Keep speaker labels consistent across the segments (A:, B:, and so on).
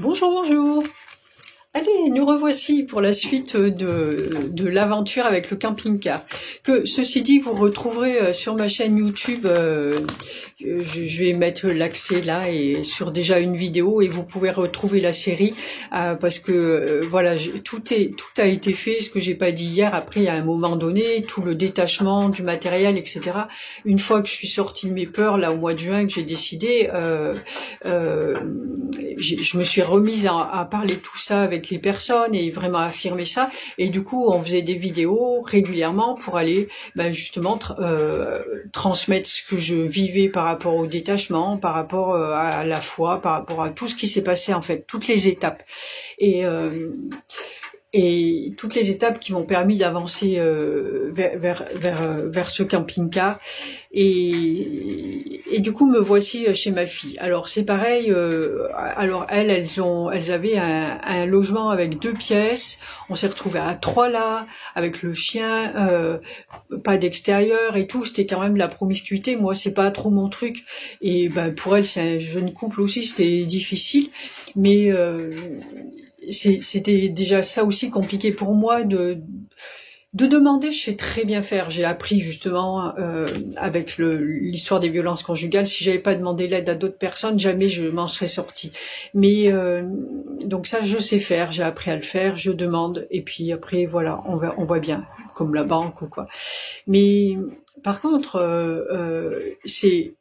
A: Bonjour, bonjour. Allez, nous revoici pour la suite de l'aventure avec le camping-car. Que ceci dit, vous retrouverez sur ma chaîne YouTube. Je vais mettre l'accès là et sur déjà une vidéo et vous pouvez retrouver la série parce que voilà, tout a été fait. Ce que j'ai pas dit hier. Après, à un moment donné, tout le détachement du matériel, etc. Une fois que je suis sortie de mes peurs là au mois de juin, que j'ai décidé. Euh, je me suis remise à parler de tout ça avec les personnes et vraiment affirmer ça. Et du coup, on faisait des vidéos régulièrement pour aller justement transmettre ce que je vivais par rapport au détachement, par rapport à la foi, par rapport à tout ce qui s'est passé en fait, toutes les étapes. Et, euh, et toutes les étapes qui m'ont permis d'avancer vers ce camping-car. Et du coup, me voici chez ma fille. Alors c'est pareil. Alors elles avaient un logement avec 2 pièces. On s'est retrouvés à 3 là, avec le chien, pas d'extérieur et tout. C'était quand même la promiscuité. Moi, c'est pas trop mon truc. Et pour elle, c'est un jeune couple aussi. C'était difficile, mais c'était déjà ça aussi compliqué pour moi de demander. Je sais très bien faire. J'ai appris justement avec l'histoire des violences conjugales. Si j'avais pas demandé l'aide à d'autres personnes, jamais je m'en serais sortie. Mais donc ça, je sais faire. J'ai appris à le faire. Je demande et puis après, voilà, on voit bien, comme la banque ou quoi. Mais par contre, c'est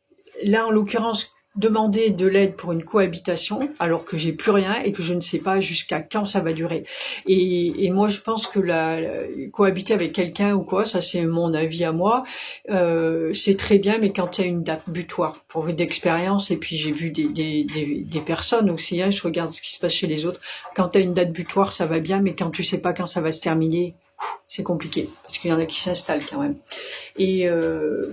A: là en l'occurrence demander de l'aide pour une cohabitation alors que j'ai plus rien et que je ne sais pas jusqu'à quand ça va durer. Et moi, je pense que cohabiter avec quelqu'un ou quoi, ça c'est mon avis à moi, c'est très bien, mais quand il y a une date butoir, pour vu d'expérience, et puis j'ai vu des personnes aussi, hein, je regarde ce qui se passe chez les autres, quand tu as une date butoir, ça va bien, mais quand tu sais pas quand ça va se terminer, c'est compliqué, parce qu'il y en a qui s'installent quand même. Et, euh,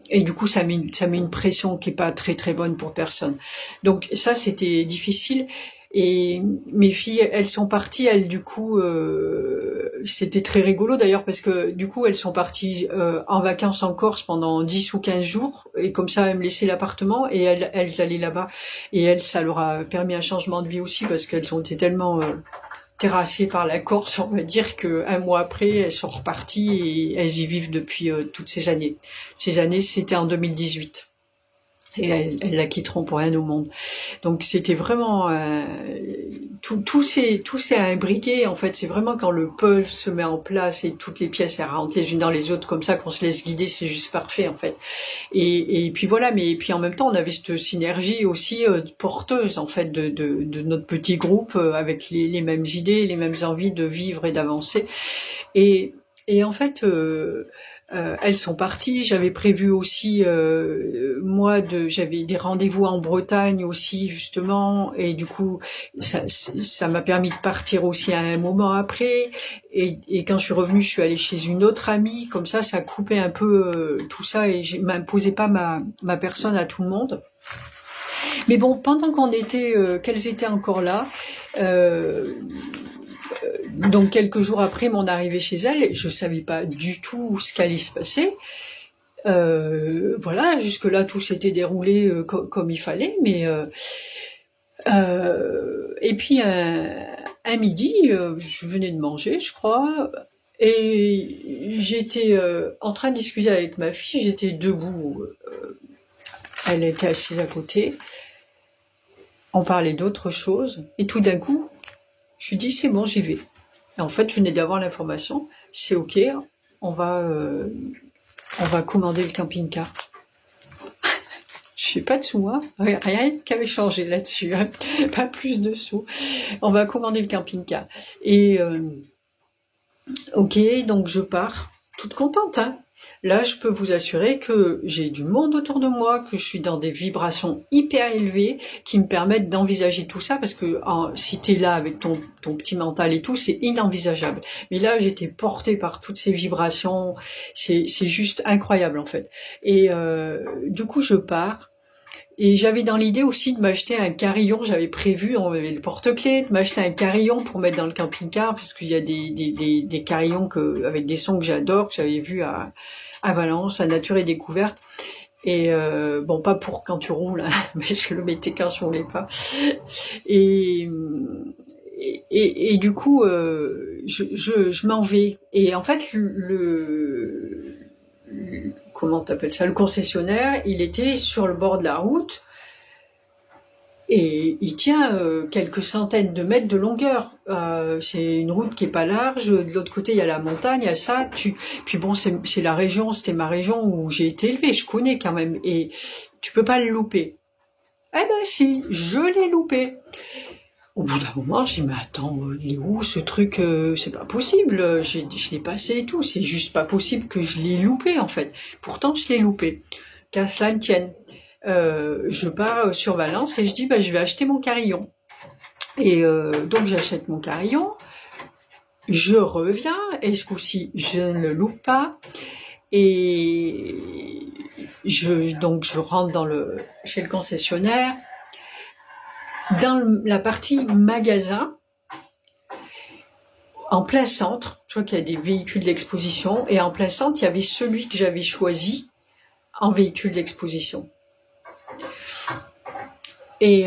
A: et du coup, ça met une pression qui est pas très très bonne pour personne. Donc ça, c'était difficile. Et mes filles, elles sont parties, elles du coup, c'était très rigolo d'ailleurs parce que du coup, elles sont parties en vacances en Corse pendant 10 ou 15 jours et comme ça, elles me laissaient l'appartement et elles allaient là-bas. Et elles, ça leur a permis un changement de vie aussi parce qu'elles ont été tellement terrassées par la Corse, on va dire qu'un mois après, elles sont reparties et elles y vivent depuis toutes ces années. Ces années, c'était en 2018. Et elles la quitteront pour rien au monde. Donc c'était vraiment tout s'est imbriqué en fait. C'est vraiment quand le puzzle se met en place et toutes les pièces elles rentrent les unes dans les autres comme ça qu'on se laisse guider, c'est juste parfait en fait. Et puis voilà, mais puis en même temps on avait cette synergie aussi porteuse en fait de notre petit groupe avec les mêmes idées, les mêmes envies de vivre et d'avancer. Et en fait, elles sont parties. J'avais prévu aussi, j'avais des rendez-vous en Bretagne aussi justement, et du coup, ça m'a permis de partir aussi à un moment après. Et quand je suis revenue, je suis allée chez une autre amie. Comme ça coupait un peu tout ça et je m'imposais pas ma personne à tout le monde. Mais bon, pendant qu'elles étaient encore là. Euh, donc quelques jours après mon arrivée chez elle, je savais pas du tout ce qu'allait se passer. Voilà, jusque-là tout s'était déroulé comme il fallait, mais et puis un midi, je venais de manger, je crois, et j'étais en train de discuter avec ma fille. J'étais debout, elle était assise à côté, on parlait d'autre chose, et tout d'un coup, je lui dis c'est bon, j'y vais. Et en fait, je venais d'avoir l'information, c'est ok, on va commander le camping-car. Je sais pas de sous, hein. Rien qui avait changé là-dessus, hein. Pas plus de sous. On va commander le camping-car. Et ok, donc je pars, toute contente, hein. Là, je peux vous assurer que j'ai du monde autour de moi, que je suis dans des vibrations hyper élevées qui me permettent d'envisager tout ça, parce que si t'es là avec ton petit mental et tout, c'est inenvisageable. Mais là, j'étais portée par toutes ces vibrations, c'est juste incroyable en fait. Et du coup, je pars. Et j'avais dans l'idée aussi de m'acheter un carillon. J'avais prévu, on avait le porte-clés, de m'acheter un carillon pour mettre dans le camping-car, parce qu'il y a des carillons avec des sons que j'adore, que j'avais vus à Valence, à Nature et Découverte. Et bon, pas pour quand tu roules, hein, mais je le mettais quand je roulais pas. Et, et du coup, je m'en vais. Et en fait, comment t'appelles ça, le concessionnaire, il était sur le bord de la route. Et il tient quelques centaines de mètres de longueur. C'est une route qui est pas large. De l'autre côté, il y a la montagne, il y a ça. Puis bon, c'est la région, c'était ma région où j'ai été élevée. Je connais quand même. Et tu peux pas le louper. Eh ben si, je l'ai loupé. Au bout d'un moment, j'ai dit, mais attends, il est où ce truc? C'est pas possible. Je l'ai passé et tout. C'est juste pas possible que je l'ai loupé en fait. Pourtant, je l'ai loupé. Qu'à cela ne tienne. Je pars sur Valence et je dis je vais acheter mon carillon. Et donc j'achète mon carillon, je reviens et ce coup-ci je ne le loupe pas et je rentre chez le concessionnaire. Dans la partie magasin, en plein centre, je vois qu'il y a des véhicules d'exposition et en plein centre il y avait celui que j'avais choisi en véhicule d'exposition. Et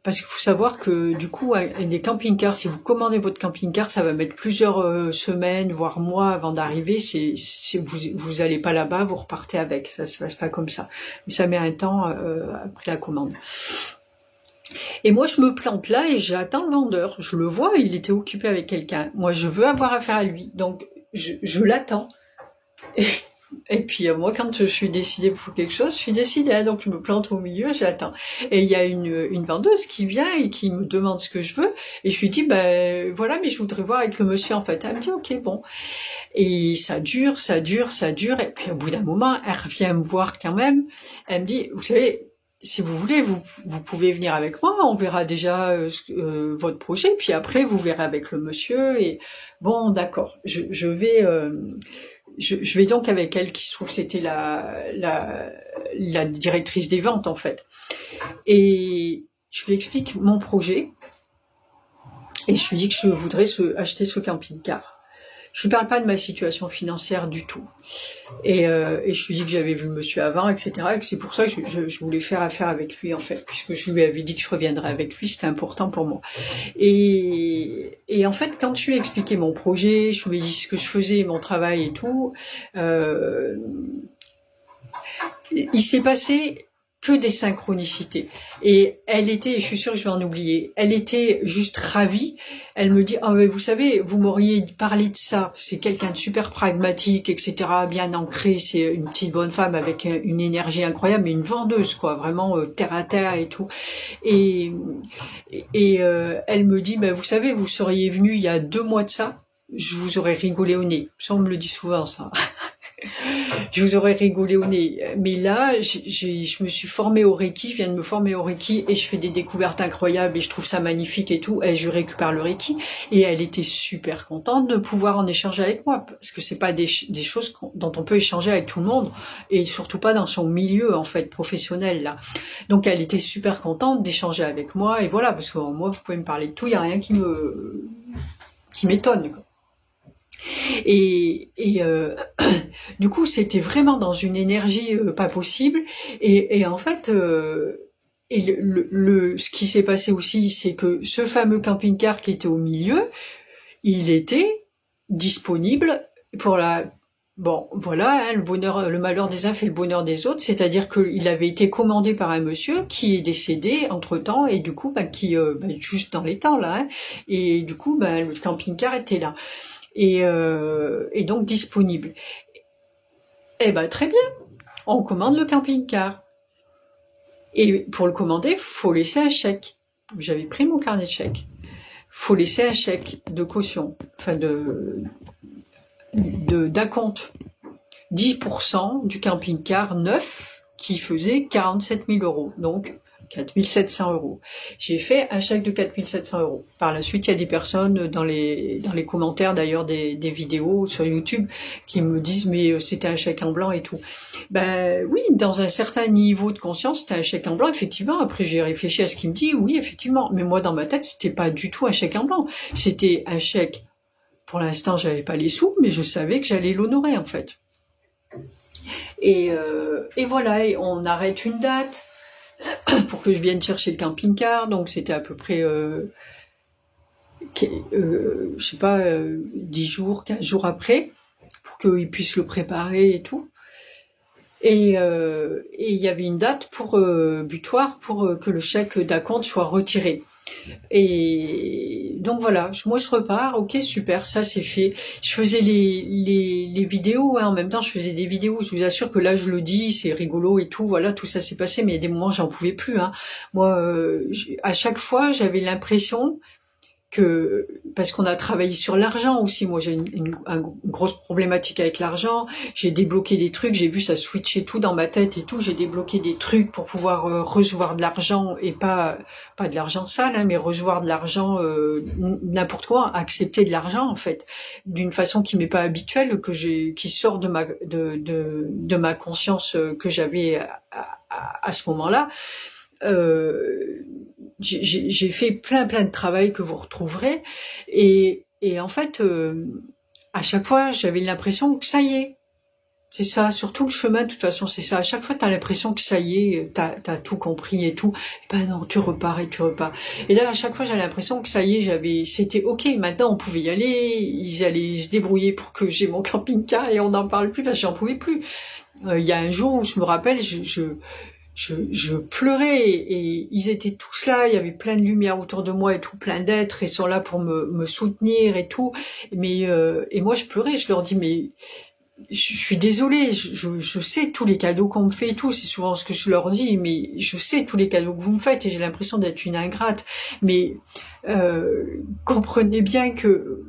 A: parce qu'il faut savoir que du coup, les camping-cars, si vous commandez votre camping-car, ça va mettre plusieurs semaines, voire mois avant d'arriver. Vous allez pas là-bas, vous repartez avec. Ça se passe pas comme ça. Mais ça met un temps après la commande. Et moi, je me plante là et j'attends le vendeur. Je le vois, il était occupé avec quelqu'un. Moi, je veux avoir affaire à lui. Donc, je l'attends. Et puis moi, quand je suis décidée pour quelque chose, je suis décidée, hein, donc je me plante au milieu, j'attends. Et il y a une vendeuse qui vient et qui me demande ce que je veux, et je lui dis, voilà, mais je voudrais voir avec le monsieur, en fait. Elle me dit, ok, bon. Et ça dure, et puis au bout d'un moment, elle revient me voir quand même, elle me dit, vous savez, si vous voulez, vous pouvez venir avec moi, on verra déjà votre projet, puis après, vous verrez avec le monsieur, et bon, d'accord, je vais donc avec elle, qui se trouve c'était la directrice des ventes en fait. Et je lui explique mon projet et je lui dis que je voudrais acheter ce camping-car. Je lui parle pas de ma situation financière du tout. Et je lui dis que j'avais vu le monsieur avant, etc. Et que c'est pour ça que je voulais faire affaire avec lui en fait, puisque je lui avais dit que je reviendrais avec lui, c'était important pour moi. Et en fait, quand je lui ai expliqué mon projet, je lui ai dit ce que je faisais, mon travail et tout, il s'est passé que des synchronicités. Et elle était, je suis sûre que je vais en oublier, elle était juste ravie. Elle me dit, mais vous savez, vous m'auriez parlé de ça. C'est quelqu'un de super pragmatique, etc., bien ancré. C'est une petite bonne femme avec une énergie incroyable, mais une vendeuse, quoi, vraiment terre à terre et tout. Et elle me dit, vous savez, vous seriez venu il y a 2 mois de ça, je vous aurais rigolé au nez. Ça, on me le dit souvent, ça. Je vous aurais rigolé au nez. Mais là, je me suis formée au Reiki, je viens de me former au Reiki et je fais des découvertes incroyables et je trouve ça magnifique et tout. Et je récupère le Reiki et elle était super contente de pouvoir en échanger avec moi parce que c'est pas des choses dont on peut échanger avec tout le monde et surtout pas dans son milieu en fait professionnel là. Donc elle était super contente d'échanger avec moi et voilà, parce que moi vous pouvez me parler de tout, il y a rien qui m'étonne quoi. Et du coup, c'était vraiment dans une énergie pas possible. Et en fait, ce qui s'est passé aussi, c'est que ce fameux camping-car qui était au milieu, il était disponible pour la... Bon, voilà, hein, le malheur des uns fait le bonheur des autres, c'est-à-dire qu'il avait été commandé par un monsieur qui est décédé entre-temps, et du coup, juste dans les temps, là, hein, et du coup, le camping-car était là. Et donc disponible. Très bien, on commande le camping-car. Et pour le commander, faut laisser un chèque. J'avais pris mon carnet de chèques. Faut laisser un chèque de caution, enfin d'acompte. 10% du camping-car neuf qui faisait 47 000 €. Donc 4 700 €. J'ai fait un chèque de 4 700 €. Par la suite, il y a des personnes dans les commentaires d'ailleurs des vidéos sur YouTube qui me disent mais c'était un chèque en blanc et tout. Oui, dans un certain niveau de conscience, c'était un chèque en blanc effectivement. Après j'ai réfléchi à ce qu'il me dit, oui effectivement. Mais moi dans ma tête, c'était pas du tout un chèque en blanc. C'était un chèque. Pour l'instant, j'avais pas les sous, mais je savais que j'allais l'honorer en fait. Et voilà, et on arrête une date pour que je vienne chercher le camping-car. Donc c'était à peu près, je sais pas, 10 jours, 15 jours après, pour qu'ils puissent le préparer et tout. Et il y avait une date pour butoir pour que le chèque d'acompte soit retiré. Et donc voilà, moi je repars, ok super, ça c'est fait. Je faisais les vidéos, hein, en même temps je faisais des vidéos, je vous assure que là je le dis, c'est rigolo et tout, voilà, tout ça s'est passé, mais il y a des moments j'en pouvais plus. Hein. Moi, à chaque fois j'avais l'impression que, parce qu'on a travaillé sur l'argent aussi, moi j'ai une grosse problématique avec l'argent, j'ai débloqué des trucs, j'ai vu ça switcher tout dans ma tête et tout, j'ai débloqué des trucs pour pouvoir recevoir de l'argent et pas de l'argent sale, hein, mais recevoir de l'argent n'importe quoi, accepter de l'argent en fait, d'une façon qui m'est pas habituelle, qui sort de ma conscience que j'avais à ce moment-là. J'ai fait plein de travail que vous retrouverez et en fait à chaque fois j'avais l'impression que ça y est, c'est ça, sur tout le chemin de toute façon c'est ça, à chaque fois t'as l'impression que ça y est, t'as tout compris et tout, et ben non, tu repars et là à chaque fois j'avais l'impression que ça y est, c'était ok, maintenant on pouvait y aller, ils allaient se débrouiller pour que j'ai mon camping-car et on n'en parle plus parce que j'en pouvais plus. Il y a un jour où je me rappelle, je pleurais et ils étaient tous là, il y avait plein de lumière autour de moi et tout, plein d'êtres, ils sont là pour me soutenir et tout, mais et moi je pleurais, je leur dis mais je suis désolée, je sais tous les cadeaux qu'on me fait et tout, c'est souvent ce que je leur dis, mais je sais tous les cadeaux que vous me faites et j'ai l'impression d'être une ingrate, mais comprenez bien que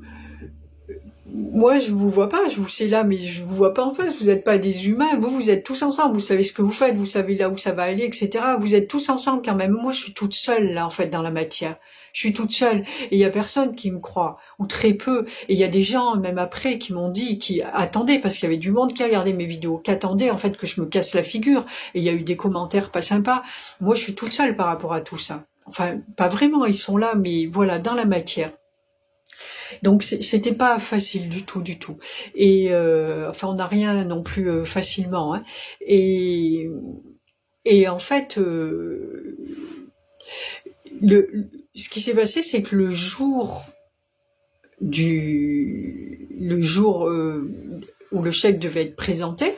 A: moi, je vous vois pas, je vous sais là, mais je vous vois pas en face, vous êtes pas des humains, vous êtes tous ensemble, vous savez ce que vous faites, vous savez là où ça va aller, etc. Vous êtes tous ensemble quand même. Moi, je suis toute seule, là, en fait, dans la matière. Je suis toute seule. Et il y a personne qui me croit, ou très peu. Et il y a des gens, même après, qui m'ont dit, qui attendaient, parce qu'il y avait du monde qui regardait mes vidéos, qui attendaient, en fait, que je me casse la figure. Et il y a eu des commentaires pas sympas. Moi, je suis toute seule par rapport à tout ça. Enfin, pas vraiment, ils sont là, mais voilà, dans la matière. Donc c'était pas facile du tout, du tout. Et enfin, on n'a rien non plus facilement. Hein. Et en fait, ce qui s'est passé, c'est que le jour où le chèque devait être présenté,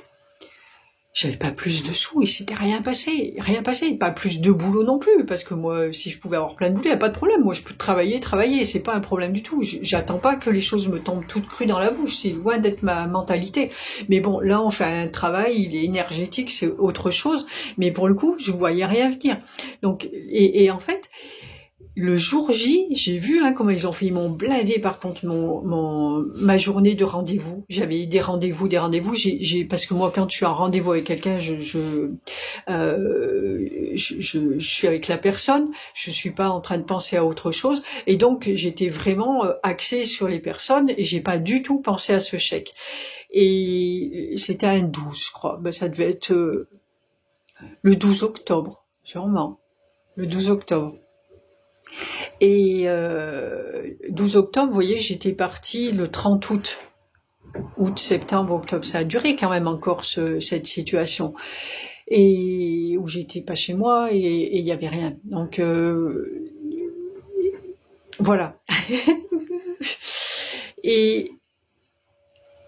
A: j'avais pas plus de sous, il s'était rien passé, pas plus de boulot non plus, parce que moi, si je pouvais avoir plein de boulot, y a pas de problème, moi je peux travailler, c'est pas un problème du tout, j'attends pas que les choses me tombent toutes crues dans la bouche, c'est loin d'être ma mentalité, mais bon, là on fait un travail, il est énergétique, c'est autre chose, mais pour le coup, je voyais rien venir, donc, et en fait, le jour J, j'ai vu comment ils ont fait, ils m'ont blindé par contre ma journée de rendez-vous. J'avais des rendez-vous. Parce que moi, quand je suis en rendez-vous avec quelqu'un, je suis avec la personne. Je suis pas en train de penser à autre chose. Et donc, j'étais vraiment axée sur les personnes et j'ai pas du tout pensé à ce chèque. Et c'était un 12, je crois. Ben, ça devait être le 12 octobre, sûrement. Le 12 octobre. Et 12 octobre, vous voyez, j'étais partie le 30 août. Août, septembre, octobre. Ça a duré quand même encore cette situation. Et où j'étais pas chez moi et il y avait rien. Donc voilà. Et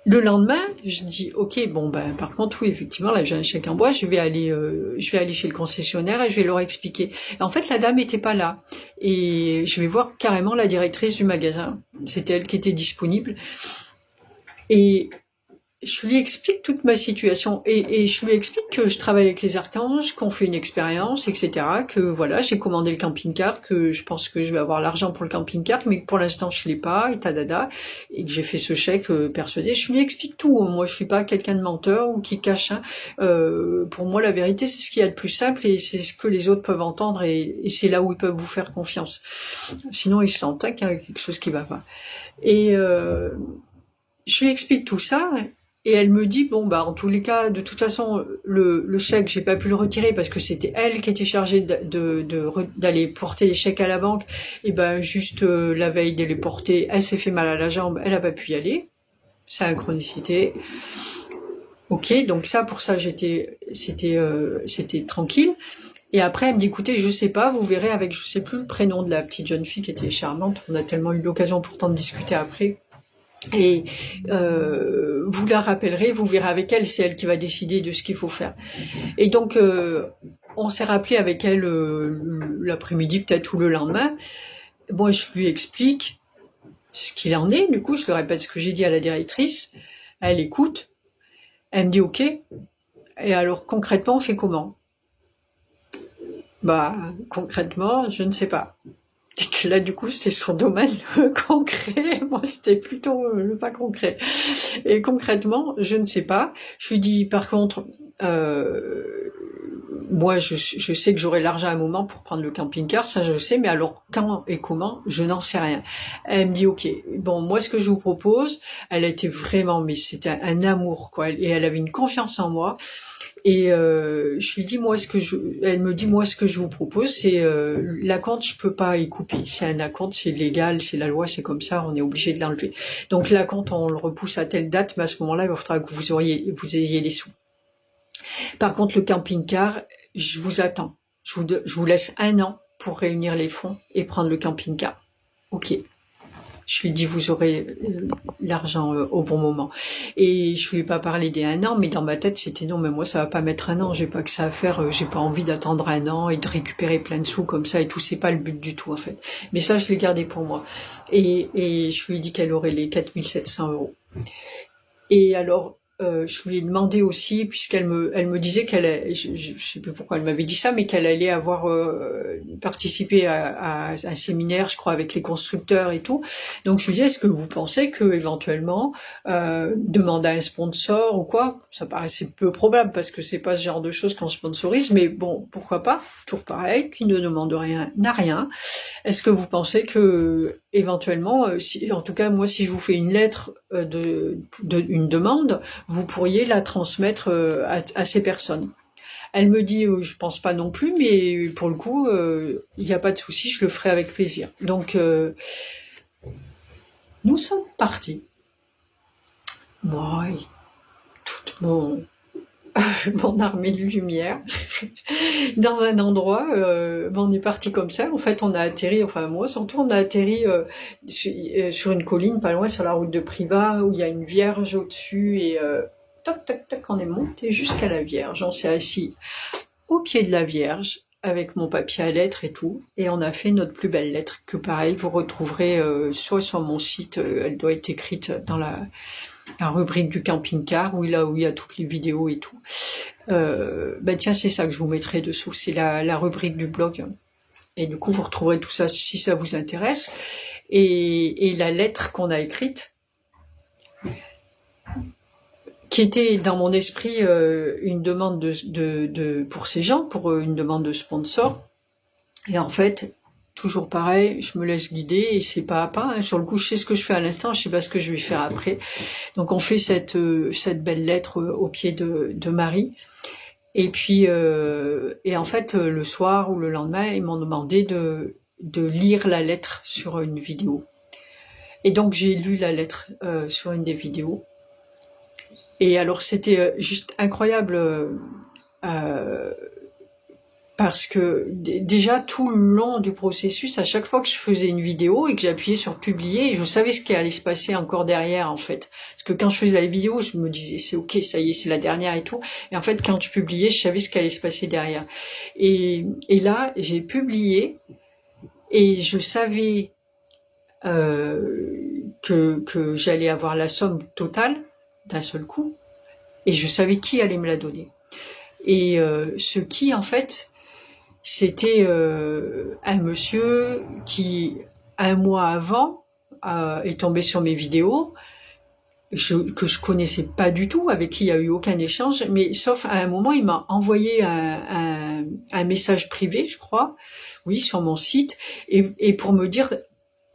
A: le lendemain, je dis ok, bon ben par contre oui effectivement là j'ai un chèque en bois, je vais aller chez le concessionnaire et je vais leur expliquer. Et en fait la dame était pas là et je vais voir carrément la directrice du magasin. C'était elle qui était disponible et je lui explique toute ma situation et je lui explique que je travaille avec les archanges, qu'on fait une expérience, etc. Que voilà, j'ai commandé le camping-car, que je pense que je vais avoir l'argent pour le camping-car, mais que pour l'instant je l'ai pas, et tadada, et que j'ai fait ce chèque persuadé. Je lui explique tout. Moi, je suis pas quelqu'un de menteur ou qui cache. Hein. Pour moi, la vérité, c'est ce qu'il y a de plus simple et c'est ce que les autres peuvent entendre et c'est là où ils peuvent vous faire confiance. Sinon, ils sentent qu'il y a quelque chose qui va pas. Et je lui explique tout ça. Et elle me dit, bon, bah, en tous les cas, de toute façon, le chèque, j'ai pas pu le retirer parce que c'était elle qui était chargée d'aller porter les chèques à la banque. Et ben, juste la veille de les porter, elle s'est fait mal à la jambe, elle a pas pu y aller. Synchronicité. Ok, donc ça, pour ça, c'était tranquille. Et après, elle me dit, écoutez, je sais pas, vous verrez avec, je sais plus le prénom de la petite jeune fille qui était charmante. On a tellement eu l'occasion pourtant de discuter après. Et vous la rappellerez, vous verrez avec elle, c'est elle qui va décider de ce qu'il faut faire. Et donc, on s'est rappelé avec elle l'après-midi, peut-être, ou le lendemain. Bon, je lui explique ce qu'il en est. Du coup, je lui répète ce que j'ai dit à la directrice. Elle écoute. Elle me dit OK. Et alors, concrètement, on fait comment? Bah, concrètement, je ne sais pas. C'est que là, du coup, c'était son domaine concret. Moi, c'était plutôt le pas concret. Et concrètement, je ne sais pas. Je lui dis, par contre, moi, je sais que j'aurai l'argent à un moment pour prendre le camping-car, ça je le sais, mais alors quand et comment, je n'en sais rien. Elle me dit, ok, bon, moi ce que je vous propose, elle a été vraiment, mais c'était un amour, quoi, et elle avait une confiance en moi. Et je lui dis, elle me dit, moi ce que je vous propose, c'est l'acompte, je peux pas y couper. C'est un acompte, c'est légal, c'est la loi, c'est comme ça, on est obligé de l'enlever. Donc l'acompte, on le repousse à telle date, mais à ce moment-là, il faudra que vous ayez les sous. Par contre, le camping-car, je vous attends. Je vous laisse 1 an pour réunir les fonds et prendre le camping-car. Ok. Je lui dis, vous aurez l'argent au bon moment. Et je ne lui ai pas parlé des 1 an, mais dans ma tête, c'était non, mais moi, ça va pas mettre 1 an. J'ai pas que ça à faire. J'ai pas envie d'attendre 1 an et de récupérer plein de sous comme ça et tout. C'est pas le but du tout, en fait. Mais ça, je l'ai gardé pour moi. Et je lui ai dit qu'elle aurait les 4 700 €. Et alors, je lui ai demandé aussi, puisqu'elle me disait je sais plus pourquoi elle m'avait dit ça, mais qu'elle allait avoir participé à un séminaire, je crois, avec les constructeurs et tout. Donc je lui dis, est-ce que vous pensez que éventuellement demander un sponsor ou quoi, ça paraissait peu probable parce que c'est pas ce genre de choses qu'on sponsorise, mais bon, pourquoi pas? Toujours pareil, qui ne demande rien n'a rien. Est-ce que vous pensez que éventuellement, en tout cas moi, si je vous fais une lettre une demande, vous pourriez la transmettre à ces personnes? Elle me dit, je pense pas non plus, mais pour le coup, il n'y a pas de souci, je le ferai avec plaisir. Donc, nous sommes partis. Moi, toute mon armée de lumière, dans un endroit, on est parti comme ça. En fait, on a atterri, enfin moi surtout, on a atterri sur une colline, pas loin, sur la route de Privas, où il y a une vierge au-dessus, et toc, toc, toc, on est monté jusqu'à la Vierge. On s'est assis au pied de la Vierge, avec mon papier à lettres et tout, et on a fait notre plus belle lettre, que pareil, vous retrouverez soit sur mon site, elle doit être écrite dans la rubrique du camping-car, où il y a toutes les vidéos et tout. Tiens, c'est ça que je vous mettrai dessous, c'est la rubrique du blog. Et du coup, vous retrouverez tout ça si ça vous intéresse. Et la lettre qu'on a écrite, qui était dans mon esprit une demande pour ces gens, pour une demande de sponsor. Et en fait, toujours pareil, je me laisse guider et c'est pas à pas. Hein. Sur le coup, je sais ce que je fais à l'instant, je sais pas ce que je vais faire après. Donc on fait cette belle lettre au pied de Marie. Et puis, et en fait, le soir ou le lendemain, ils m'ont demandé de lire la lettre sur une vidéo. Et donc j'ai lu la lettre sur une des vidéos. Et alors c'était juste incroyable. Parce que déjà tout le long du processus, à chaque fois que je faisais une vidéo et que j'appuyais sur publier, je savais ce qui allait se passer encore derrière en fait. Parce que quand je faisais la vidéo, je me disais c'est ok, ça y est, c'est la dernière et tout. Et en fait, quand je publiais, je savais ce qui allait se passer derrière. Et là, j'ai publié et je savais que j'allais avoir la somme totale d'un seul coup. Et je savais qui allait me la donner. Et ce qui, en fait, c'était un monsieur qui, 1 mois avant, est tombé sur mes vidéos, que je connaissais pas du tout, avec qui il y a eu aucun échange, mais sauf à un moment, il m'a envoyé un message privé, je crois, oui, sur mon site, et pour me dire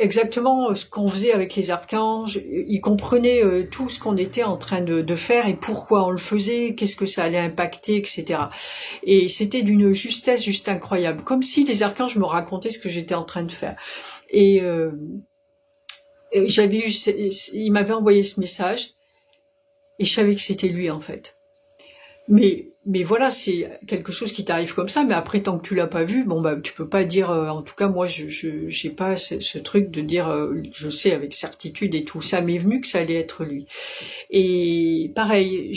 A: exactement ce qu'on faisait avec les archanges. Il comprenait tout ce qu'on était en train de faire et pourquoi on le faisait, qu'est-ce que ça allait impacter, etc. Et c'était d'une justesse juste incroyable, comme si les archanges me racontaient ce que j'étais en train de faire. Et il m'avait envoyé ce message et je savais que c'était lui en fait. mais voilà, c'est quelque chose qui t'arrive comme ça, mais après, tant que tu l'as pas vu, bon, bah, tu peux pas dire, en tout cas, moi, j'ai pas ce truc de dire, je sais avec certitude et tout. Ça m'est venu que ça allait être lui. Et pareil,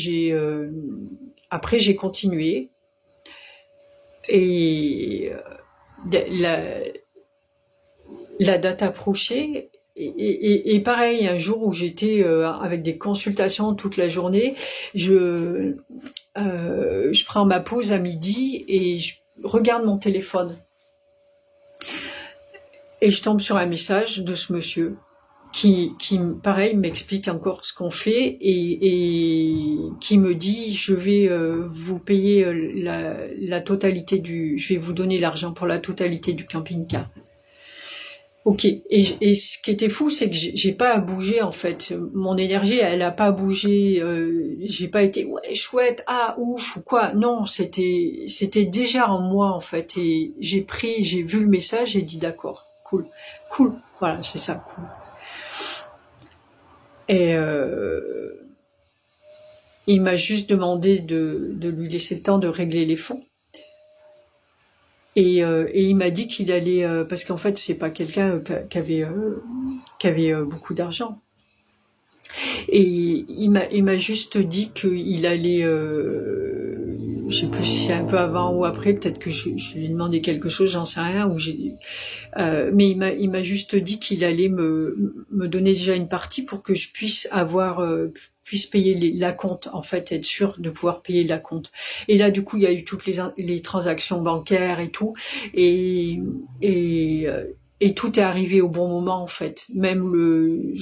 A: après, j'ai continué. Et la, la date approchait. Et pareil, un jour où j'étais avec des consultations toute la journée, je prends ma pause à midi et je regarde mon téléphone. Et je tombe sur un message de ce monsieur qui pareil, m'explique encore ce qu'on fait et qui me dit, je vais vous payer la totalité je vais vous donner l'argent pour la totalité du camping-car. Ok. Et ce qui était fou, c'est que j'ai pas à bouger en fait. Mon énergie, elle a pas bougé. J'ai pas été ouais chouette, ah ouf ou quoi. Non, c'était déjà en moi en fait. Et j'ai vu le message, j'ai dit d'accord, cool, cool. Voilà, c'est ça, cool. Et il m'a juste demandé de lui laisser le temps de régler les fonds. Et il m'a dit qu'il allait, parce qu'en fait c'est pas quelqu'un qui avait beaucoup d'argent. Et il m'a juste dit qu'il allait, je sais plus si c'est un peu avant ou après, peut-être que je lui ai demandé quelque chose, j'en sais rien, mais il m'a juste dit qu'il allait me donner déjà une partie pour que je puisse puisse payer la compte, en fait, être sûr de pouvoir payer la compte. Et là, du coup, il y a eu toutes les transactions bancaires et tout, et tout est arrivé au bon moment, en fait. Même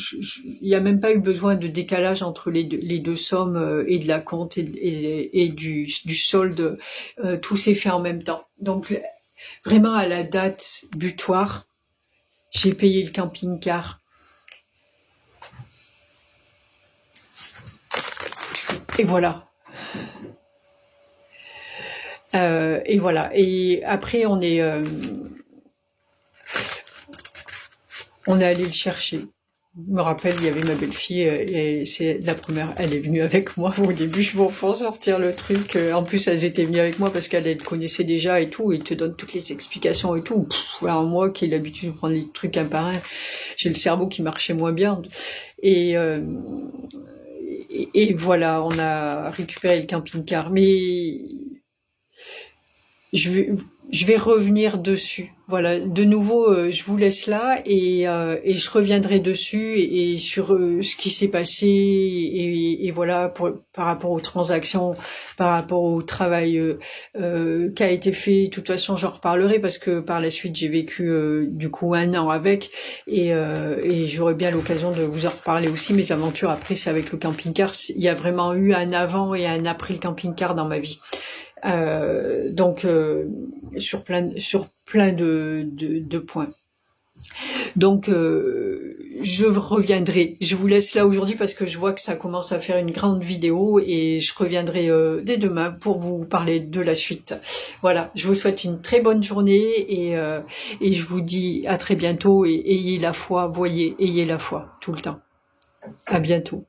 A: il n'y a même pas eu besoin de décalage entre les deux sommes, et de la compte et du solde. Tout s'est fait en même temps. Donc, vraiment, à la date butoir, j'ai payé le camping-car. Et voilà. Et voilà. Et après, on est allé le chercher. Je me rappelle, il y avait ma belle-fille, et c'est la première, elle est venue avec moi au début pour sortir le truc. En plus, elles étaient venues avec moi parce qu'elles connaissaient déjà et tout, et ils te donnent toutes les explications et tout. Alors moi, qui ai l'habitude de prendre les trucs un par un, j'ai le cerveau qui marchait moins bien. Et voilà, on a récupéré le camping-car. Mais je vais revenir dessus. Voilà, de nouveau, je vous laisse là et je reviendrai dessus et sur ce qui s'est passé et voilà par rapport aux transactions, par rapport au travail qui a été fait. De toute façon, j'en reparlerai parce que par la suite, j'ai vécu du coup 1 an avec et j'aurai bien l'occasion de vous en reparler aussi. Mes aventures après, c'est avec le camping-car. Il y a vraiment eu un avant et un après le camping-car dans ma vie. Donc sur plein de points. Donc je reviendrai. Je vous laisse là aujourd'hui parce que je vois que ça commence à faire une grande vidéo et je reviendrai dès demain pour vous parler de la suite. Voilà, je vous souhaite une très bonne journée et je vous dis à très bientôt et ayez la foi, ayez la foi tout le temps. À bientôt.